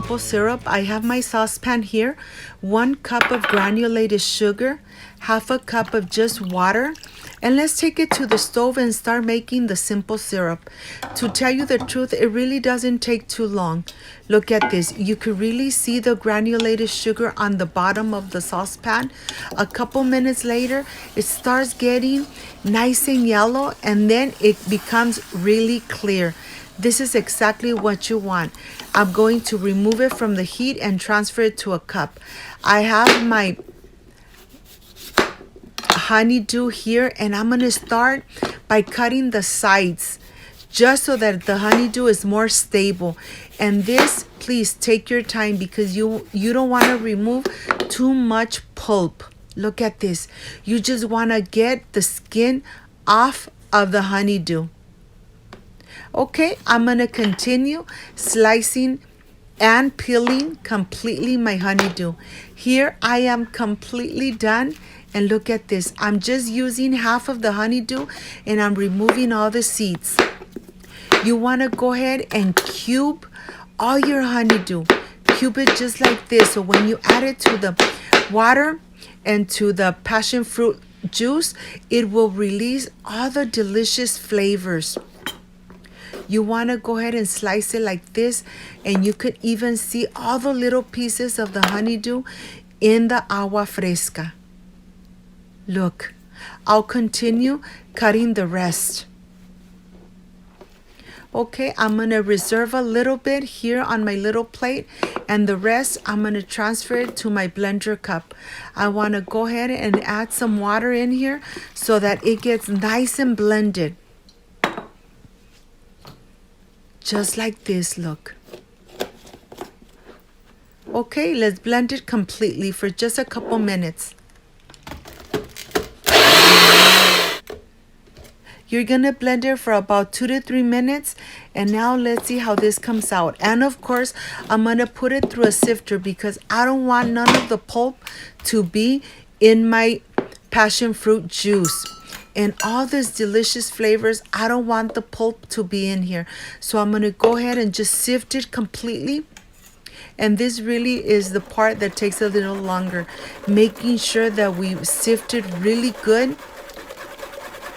simple syrup. I have my saucepan here, 1 cup of granulated sugar, half a cup of just water, and let's take it to the stove and start making the simple syrup. To tell you the truth, it really doesn't take too long. Look at this. You can really see the granulated sugar on the bottom of the saucepan. A couple minutes later, it starts getting nice and yellow, and then it becomes really clear. This is exactly what you want. I'm going to remove it from the heat and transfer it to a cup. I have my honeydew here, and I'm going to start by cutting the sides just so that the honeydew is more stable. And this, please take your time, because you don't want to remove too much pulp. Look at this. You just want to get the skin off of the honeydew. Okay, I'm going to continue slicing and peeling completely my honeydew. Here I am completely done, and look at this. I'm just using half of the honeydew, and I'm removing all the seeds. You want to go ahead and cube all your honeydew. Cube it just like this, so when you add it to the water and to the passion fruit juice, it will release all the delicious flavors. You want to go ahead and slice it like this, and you could even see all the little pieces of the honeydew in the agua fresca. Look, I'll continue cutting the rest. Okay, I'm going to reserve a little bit here on my little plate, and the rest I'm going to transfer it to my blender cup. I want to go ahead and add some water in here so that it gets nice and blended. Just like this, look. Okay, let's blend it completely for just a couple minutes. You're going to blend it for about 2 to 3 minutes. And now let's see how this comes out. And of course, I'm going to put it through a sifter because I don't want none of the pulp to be in my passion fruit juice. And all these delicious flavors, I don't want the pulp to be in here. So I'm going to go ahead and just sift it completely. And this really is the part that takes a little longer. Making sure that we sift it really good.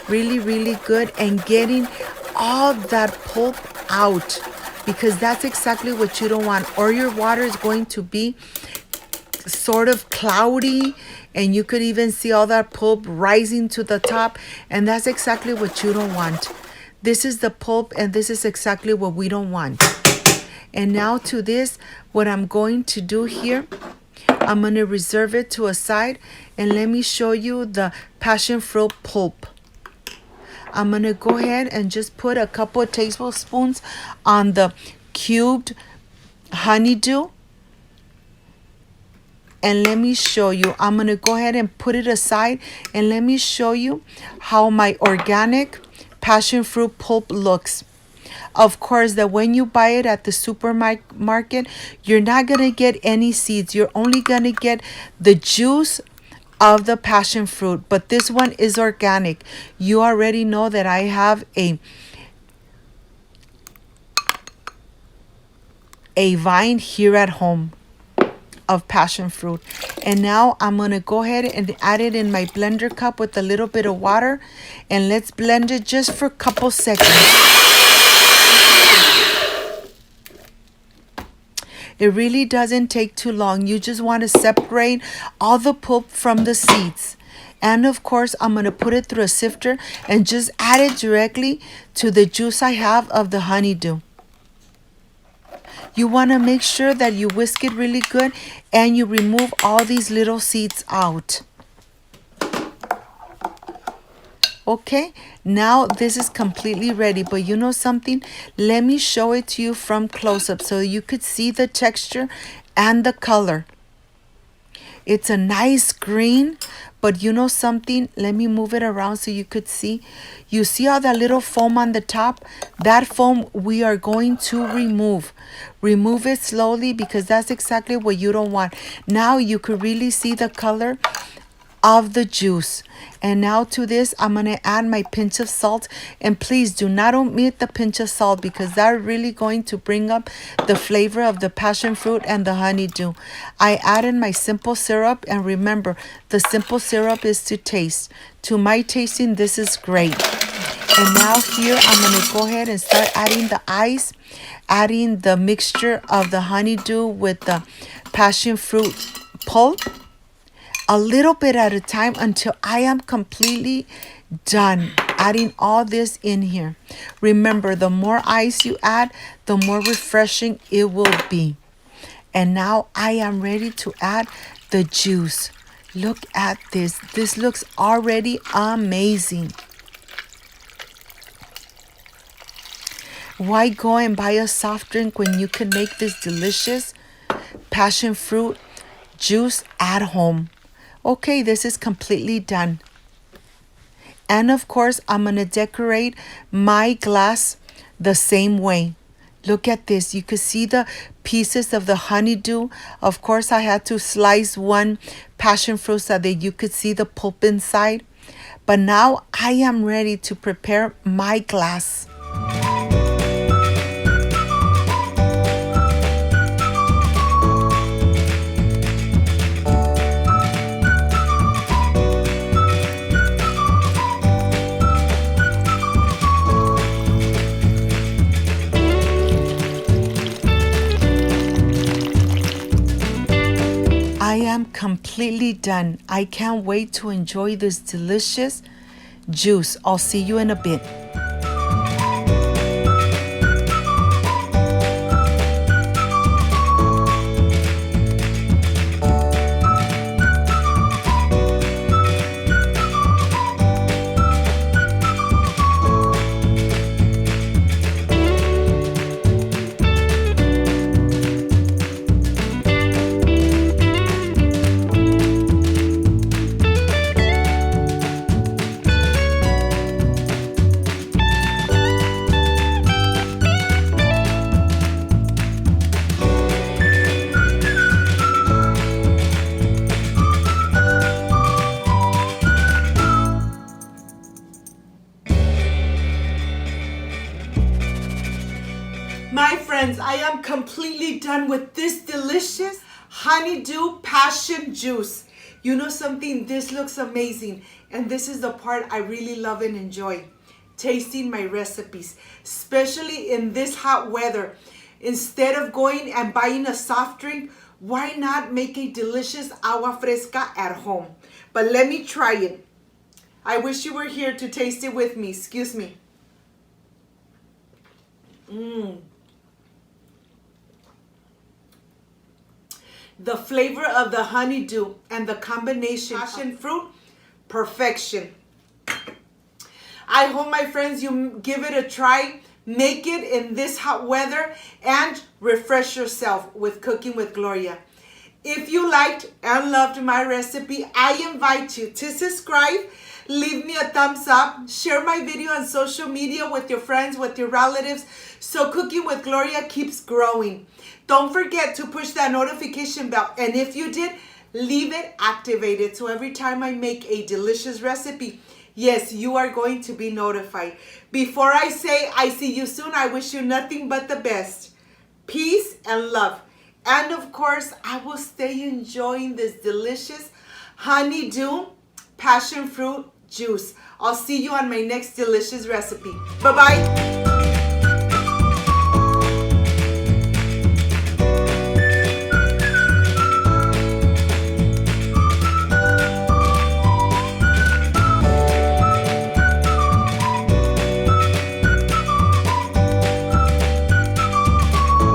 Really good. And getting all that pulp out. Because that's exactly what you don't want. Or your water is going to be sort of cloudy, and you could even see all that pulp rising to the top, and that's exactly what you don't want. This is the pulp, and this is exactly what we don't want. And now to this, what I'm going to do here, I'm going to reserve it to a side, and let me show you the passion fruit pulp. I'm going to go ahead and just put a couple of tablespoons on the cubed honeydew. And let me show you. I'm going to go ahead and put it aside, and let me show you how my organic passion fruit pulp looks. Of course, that when you buy it at the supermarket, you're not going to get any seeds. You're only going to get the juice of the passion fruit. But this one is organic. You already know that I have a vine here at home of passion fruit. And now I'm going to go ahead and add it in my blender cup with a little bit of water, and let's blend it just for a couple seconds. It really doesn't take too long. You just want to separate all the pulp from the seeds. And of course, I'm going to put it through a sifter and just add it directly to the juice I have of the honeydew. You want to make sure that you whisk it really good and you remove all these little seeds out. Okay, now this is completely ready, but you know something? Let me show it to you from close up so you could see the texture and the color. It's a nice green, but you know something? Let me move it around so you could see. You see all that little foam on the top? That foam we are going to remove. Remove it slowly because that's exactly what you don't want. Now you could really see the color of the juice. And now to this, I'm going to add my pinch of salt. And please do not omit the pinch of salt because that's really going to bring up the flavor of the passion fruit and the honeydew. I added my simple syrup. And remember, the simple syrup is to taste. To my tasting, this is great. And now here, I'm going to go ahead and start adding the ice, adding the mixture of the honeydew with the passion fruit pulp, a little bit at a time until I am completely done adding all this in here. Remember, the more ice you add, the more refreshing it will be. And now I am ready to add the juice. Look at this. This looks already amazing. Why go and buy a soft drink when you can make this delicious passion fruit juice at home? Okay, this is completely done. And of course, I'm going to decorate my glass the same way. Look at this. You can see the pieces of the honeydew. Of course, I had to slice one passion fruit so that you could see the pulp inside. But now I am ready to prepare my glass. I am completely done. I can't wait to enjoy this delicious juice. I'll see you in a bit. My friends, I am completely done with this delicious honeydew passion juice. You know something? This looks amazing. And this is the part I really love and enjoy. Tasting my recipes, especially in this hot weather. Instead of going and buying a soft drink, why not make a delicious agua fresca at home? But let me try it. I wish you were here to taste it with me. Excuse me. The flavor of the honeydew and the combination passion fruit, perfection. I hope, my friends, you give it a try. Make it in this hot weather and refresh yourself with Cooking with Gloria. If you liked and loved my recipe, I invite you to subscribe, leave me a thumbs up, share my video on social media with your friends, with your relatives, so Cooking with Gloria keeps growing. Don't forget to push that notification bell, and if you did, leave it activated so every time I make a delicious recipe, yes, you are going to be notified. Before I say I see you soon, I wish you nothing but the best. Peace and love. And of course, I will stay enjoying this delicious honeydew passion fruit juice. I'll see you on my next delicious recipe. Bye-bye.